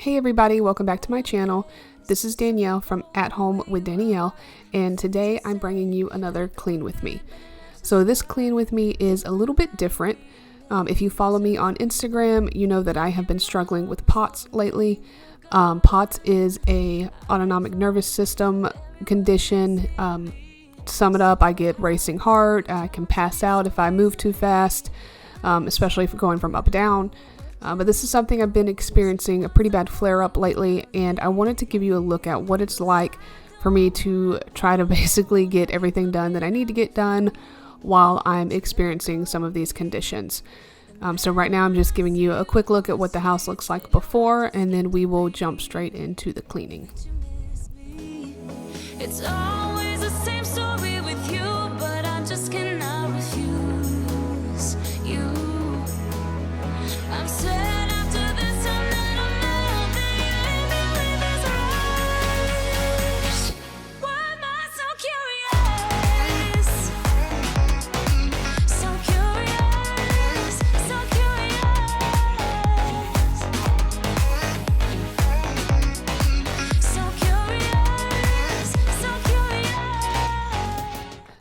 Hey everybody, welcome back to my channel. This is Danielle from At Home with Danielle, and today I'm bringing you another clean with me. So this clean with me is a little bit different. If you follow me on Instagram, you know that I have been struggling with POTS lately. POTS is a autonomic nervous system condition. To sum it up, I get racing heart, I can pass out if I move too fast, especially if going from up down. But this is something I've been experiencing a pretty bad flare-up lately, and I wanted to give you a look at what it's like for me to try to basically get everything done that I need to get done while I'm experiencing some of these conditions. So right now I'm just giving you a quick look at what the house looks like before, and then we will jump straight into the cleaning. It's always the same story with you, but I just cannot refuse you. I'm sad after this, I'm not alone. That you leave me with this rush. Why am I so curious? So curious, so curious.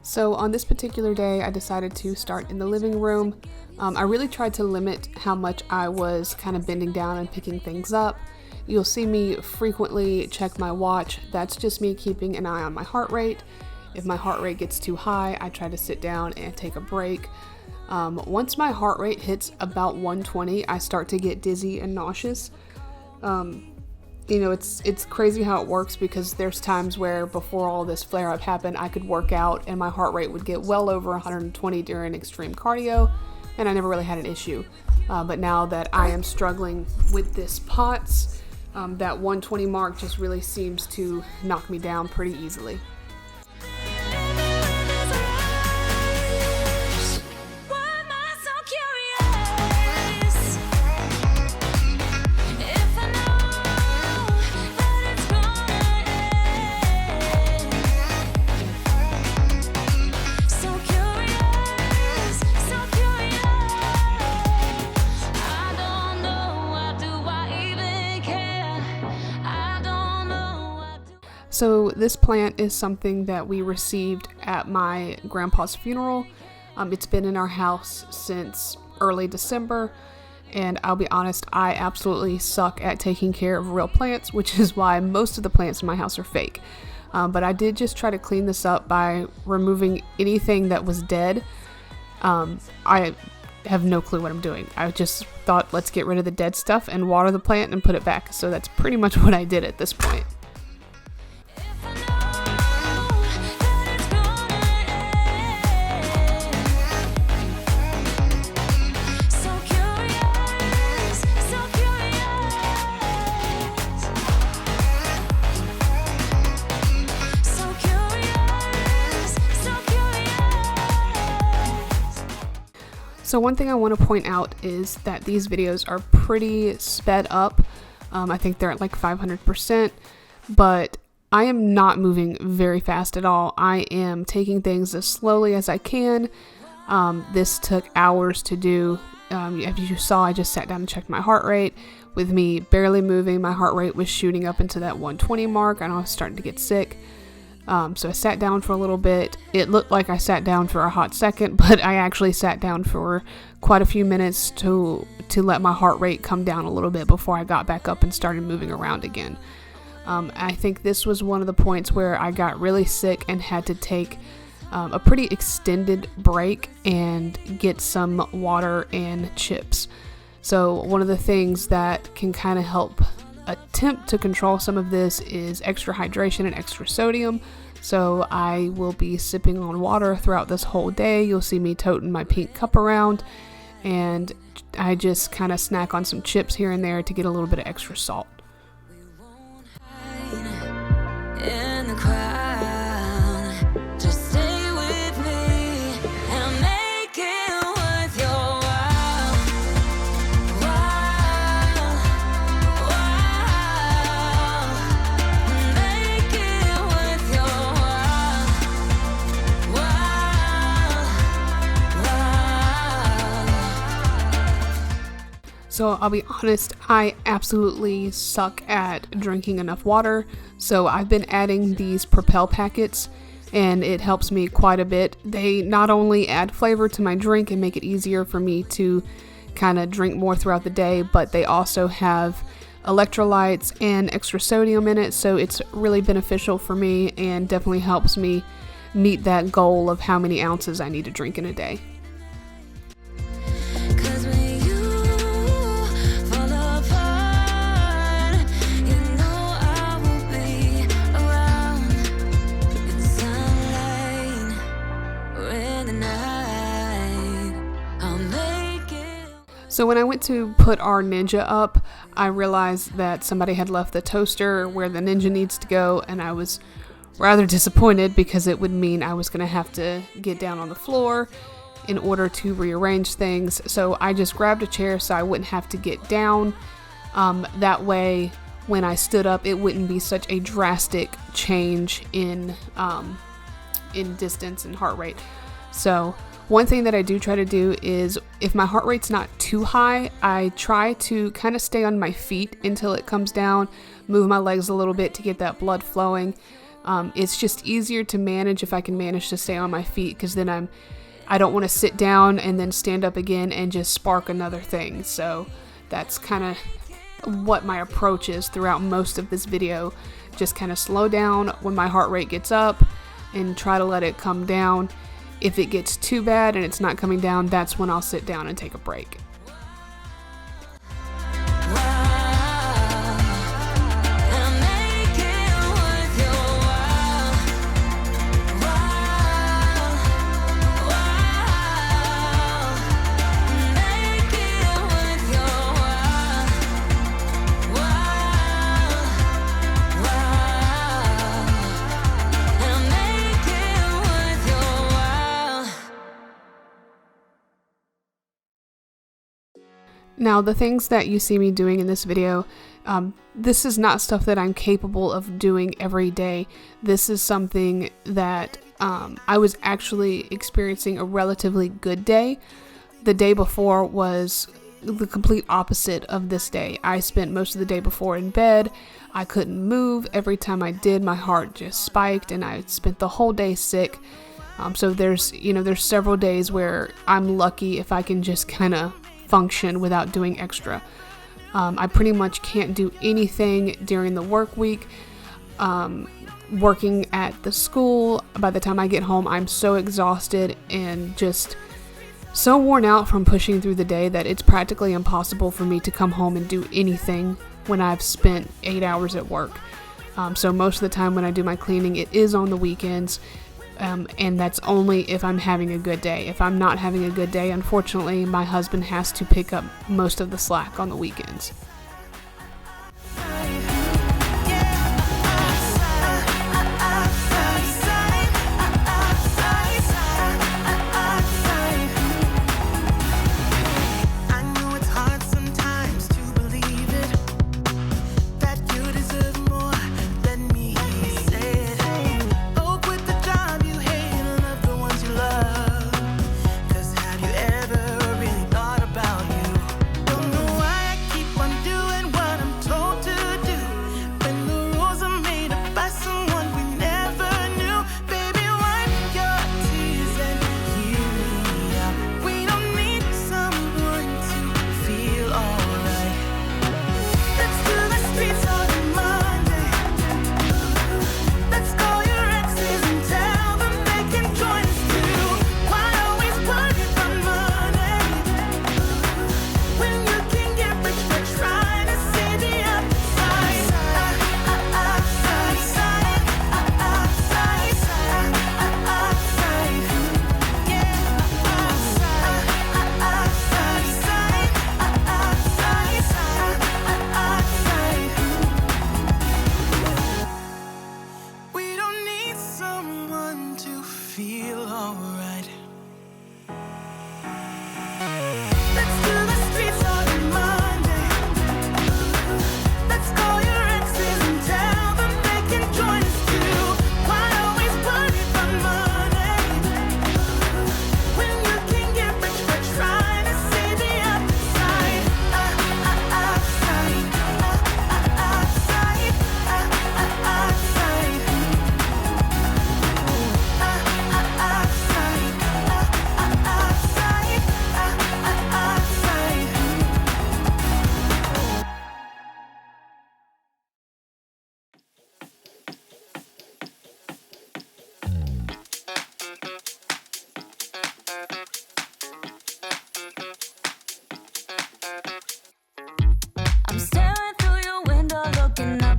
So on this particular day, I decided to start in the living room. I really tried to limit how much I was kind of bending down and picking things up. You'll see me frequently check my watch. That's just me keeping an eye on my heart rate. If my heart rate gets too high, I try to sit down and take a break. Once my heart rate hits about 120, I start to get dizzy and nauseous. It's crazy how it works, because there's times where before all this flare-up happened, I could work out and my heart rate would get well over 120 during extreme cardio, and I never really had an issue. But now that I am struggling with this POTS, that 120 mark just really seems to knock me down pretty easily. So this plant is something that we received at my grandpa's funeral. It's been in our house since early December, and I'll be honest, I absolutely suck at taking care of real plants, which is why most of the plants in my house are fake. But I did just try to clean this up by removing anything that was dead. I have no clue what I'm doing. I just thought, let's get rid of the dead stuff and water the plant and put it back. So that's pretty much what I did at this point. So one thing I want to point out is that these videos are pretty sped up. I think they're at like 500%, but I am not moving very fast at all. I am taking things as slowly as I can. This took hours to do. As you saw, I just sat down and checked my heart rate. With me barely moving, my heart rate was shooting up into that 120 mark, and I was starting to get sick. So I sat down for a little bit. It looked like I sat down for a hot second, but I actually sat down for quite a few minutes to let my heart rate come down a little bit before I got back up and started moving around again. I think this was one of the points where I got really sick and had to take a pretty extended break and get some water and chips. So one of the things that can kind of help attempt to control some of this is extra hydration and extra sodium. So I will be sipping on water throughout this whole day. You'll see me toting my pink cup around, and I just kind of snack on some chips here and there to get a little bit of extra salt. In the crowd, just stay with me and make it worth your while. Make it worth your while. So I'll be honest, I absolutely suck at drinking enough water, so I've been adding these Propel packets, and it helps me quite a bit. They not only add flavor to my drink and make it easier for me to kind of drink more throughout the day, but they also have electrolytes and extra sodium in it, so it's really beneficial for me and definitely helps me meet that goal of how many ounces I need to drink in a day. So when I went to put our Ninja up, I realized that somebody had left the toaster where the Ninja needs to go, and I was rather disappointed because it would mean I was going to have to get down on the floor in order to rearrange things. So I just grabbed a chair so I wouldn't have to get down. That way, when I stood up, it wouldn't be such a drastic change in distance and heart rate. So one thing that I do try to do is, if my heart rate's not too high, I try to kind of stay on my feet until it comes down, move my legs a little bit to get that blood flowing. It's just easier to manage if I can manage to stay on my feet, because then I don't want to sit down and then stand up again and just spark another thing. So that's kind of what my approach is throughout most of this video. Just kind of slow down when my heart rate gets up and try to let it come down. If it gets too bad and it's not coming down, that's when I'll sit down and take a break. Now, the things that you see me doing in this video, this is not stuff that I'm capable of doing every day. This is something that I was actually experiencing a relatively good day. The day before was the complete opposite of this day. I spent most of the day before in bed. I couldn't move. Every time I did, my heart just spiked, and I spent the whole day sick. So there's several days where I'm lucky if I can just kind of function without doing extra. I pretty much can't do anything during the work week. Working at the school, by the time I get home, I'm so exhausted and just so worn out from pushing through the day that it's practically impossible for me to come home and do anything when I've spent 8 hours at work. So most of the time when I do my cleaning, it is on the weekends. And that's only if I'm having a good day. If I'm not having a good day, unfortunately, my husband has to pick up most of the slack on the weekends. Don't know why I keep on doing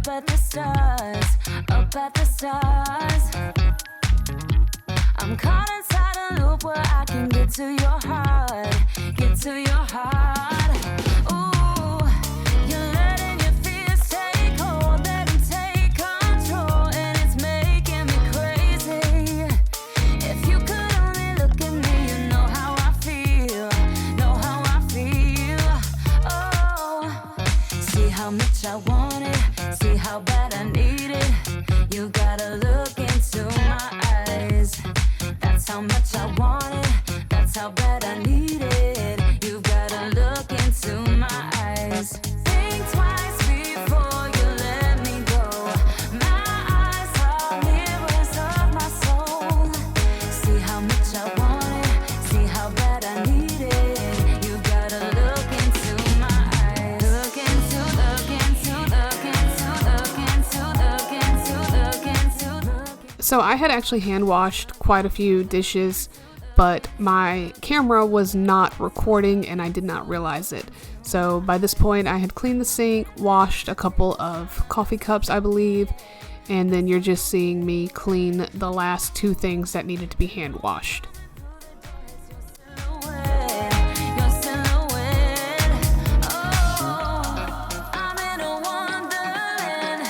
up at the stars, up at the stars. I'm caught inside a loop where I can get to your heart, get to your heart. Ooh, you're letting your fears take hold, let them take control, and it's making me crazy. If you could only look at me, you know how I feel, know how I feel. Oh, see how much I want it, see how bad I need it. You gotta look into my eyes. That's how much I want it, that's how bad I need it. You gotta look into my eyes. Think twice before you let me go. My eyes are mirrors of my soul. See how much I want it, see how bad I need it. You gotta look into my eyes. Look into, look into, look into, look into, look into, look into, look into. So I had actually hand washed quite a few dishes, but my camera was not recording and I did not realize it. So by this point I had cleaned the sink, washed a couple of coffee cups, I believe, and then you're just seeing me clean the last two things that needed to be hand washed. Your silhouette, oh, I'm in a wonderland.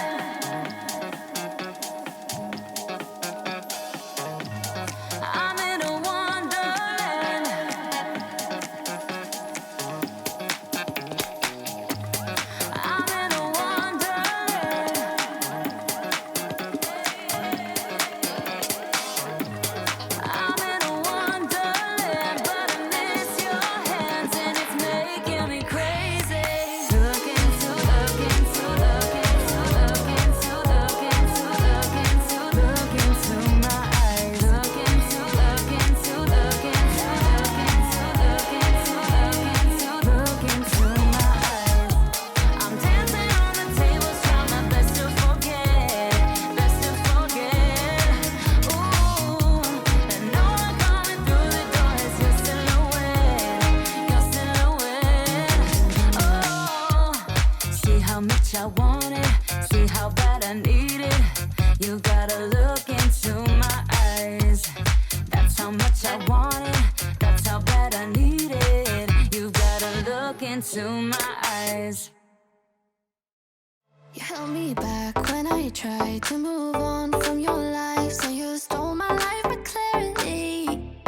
I'm in a wonderland. I'm in a wonderland. I'm in a wonderland, but I miss your hands and it's making me crazy. Look into, look into, look into, look into, look into, look into, look into my eyes. Look into, look into, look into, look into, look into, look into my eyes. I'm dancing on the tables, trying my best to forget, best to forget. Ooh, and no one coming through the door is your silhouette, your silhouette. Oh, see how much I want it, see how bad I need it. You gotta look into my eyes. That's how much I want it, that's how bad I need it. You gotta look into my eyes. You held me back when I tried to move on from your life. So you stole my life with clarity.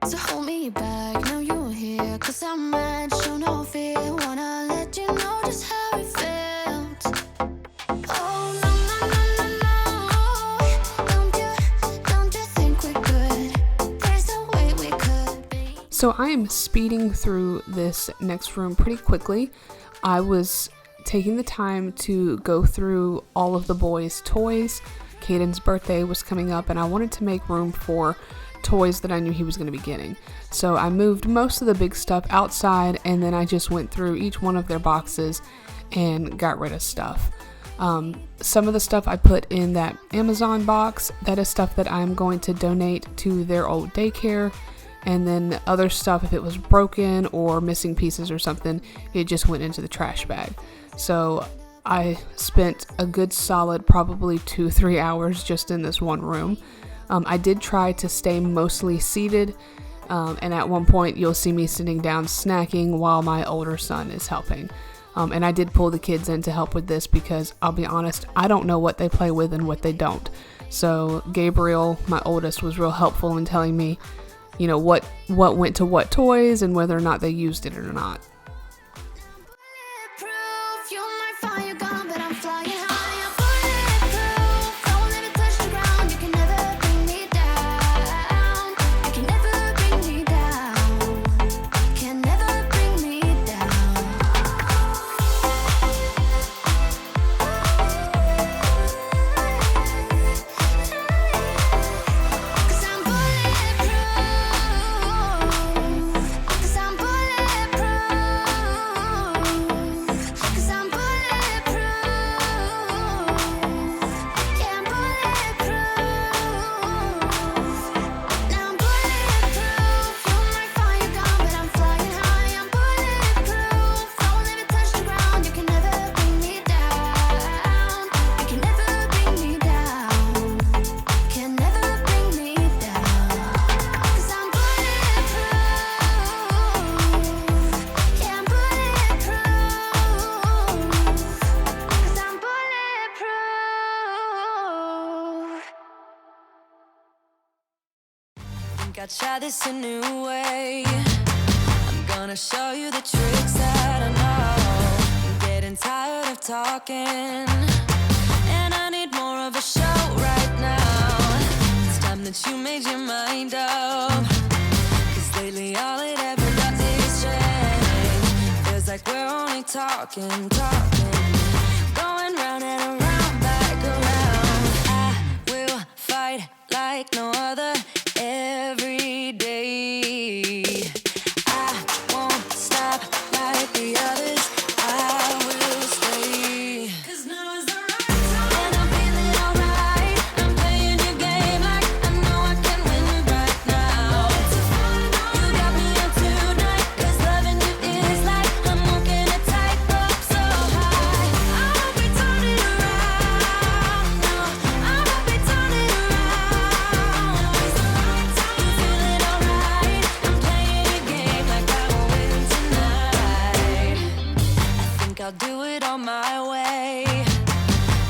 So hold me back, now you're here. Cause I'm mad, show no fear. Wanna let you know just how it felt. Oh no, no, no, no, no. Don't you think we're good? There's no way we could be. So I am speeding through this next room pretty quickly. I was taking the time to go through all of the boys' toys. Caden's birthday was coming up and I wanted to make room for toys that I knew he was going to be getting. So I moved most of the big stuff outside and then I just went through each one of their boxes and got rid of stuff. Some of the stuff I put in that Amazon box, that is stuff that I'm going to donate to their old daycare. And then other stuff, if it was broken or missing pieces or something, it just went into the trash bag. So I spent a good solid probably 2-3 hours just in this one room. I did try to stay mostly seated, and at one point you'll see me sitting down snacking while my older son is helping. And I did pull the kids in to help with this because I'll be honest, I don't know what they play with and what they don't. So Gabriel, my oldest, was real helpful in telling me, you know, what went to what toys and whether or not they used it or not. Bulletproof, you might find you're gone, but I'm flying high. I'm bulletproof, don't let me touch the ground. You can never bring me down. You can never bring me down. Can never bring me down. Cause I'm bulletproof. Cause I'm bulletproof. think I'll try this a new way. I'm gonna show you the tricks that I know. I'm getting tired of talking, and I need more of a show right now. It's time that you made your mind up, 'cause lately all it ever does is change. Feels like we're only talking, going round and around, back around. I will fight like no other every day. I won't stop like the others. I will stay. 'Cause now is the right time, and I'm feeling alright. I'm playing your game like I know I can win right now. You got me up tonight, 'cause loving you is like I'm walking a tightrope so high. I won't be turning around, no, I won't be turning around. It's the right time. You feeling alright? I'm playing your game like I will win tonight. I think I'll do it on my way.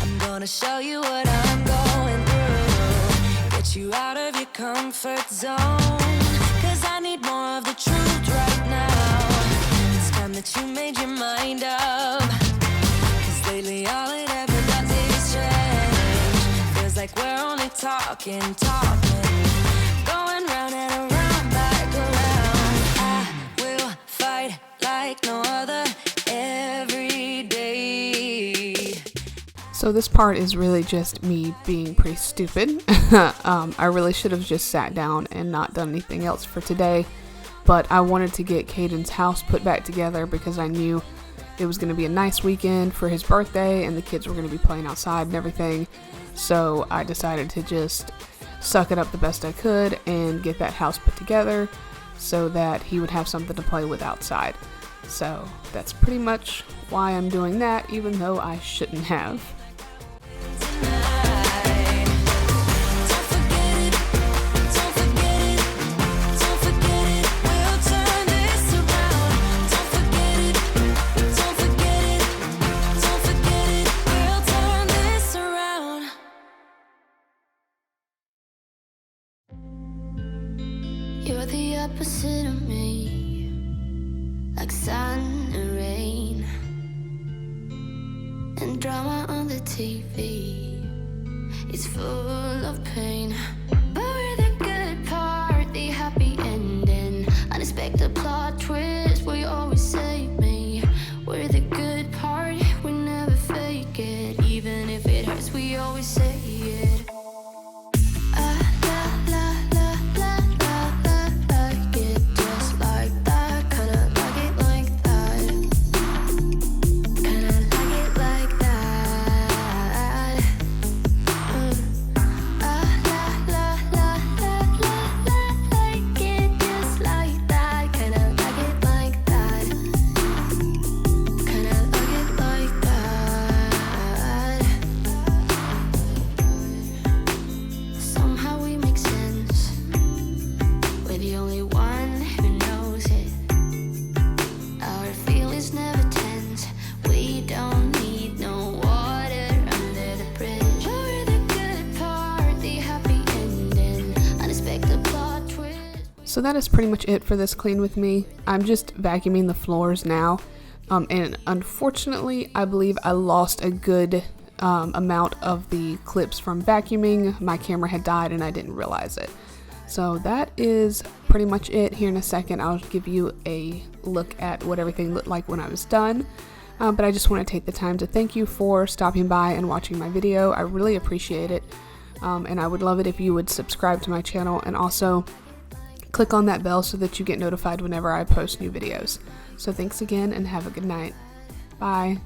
I'm gonna show you what I'm going through, get you out of your comfort zone, 'cause I need more of the truth right now. It's time that you made your mind up, 'cause lately all it ever does is change. Feels like we're only talking, going round and around, back around. I will fight like no other every day. So this part is really just me being pretty stupid. I really should have just sat down and not done anything else for today, but I wanted to get Caden's house put back together because I knew it was going to be a nice weekend for his birthday and the kids were going to be playing outside and everything. So I decided to just suck it up the best I could and get that house put together so that he would have something to play with outside. So that's pretty much why I'm doing that, even though I shouldn't have. You're the opposite of me, like sun and rain, and drama on the TV. It's full of pain, but we're the good part, the happy ending, unexpected plot twist. We always save me. We're the good part, we never fake it, even if it hurts. We always say it. So that is pretty much it for this clean with me. I'm just vacuuming the floors now, and unfortunately I believe I lost a good amount of the clips from vacuuming. My camera had died and I didn't realize it. So that is pretty much it. Here in a second I'll give you a look at what everything looked like when I was done. But I just want to take the time to thank you for stopping by and watching my video. I really appreciate it, and I would love it if you would subscribe to my channel and also click on that bell so that you get notified whenever I post new videos. So thanks again and have a good night. Bye.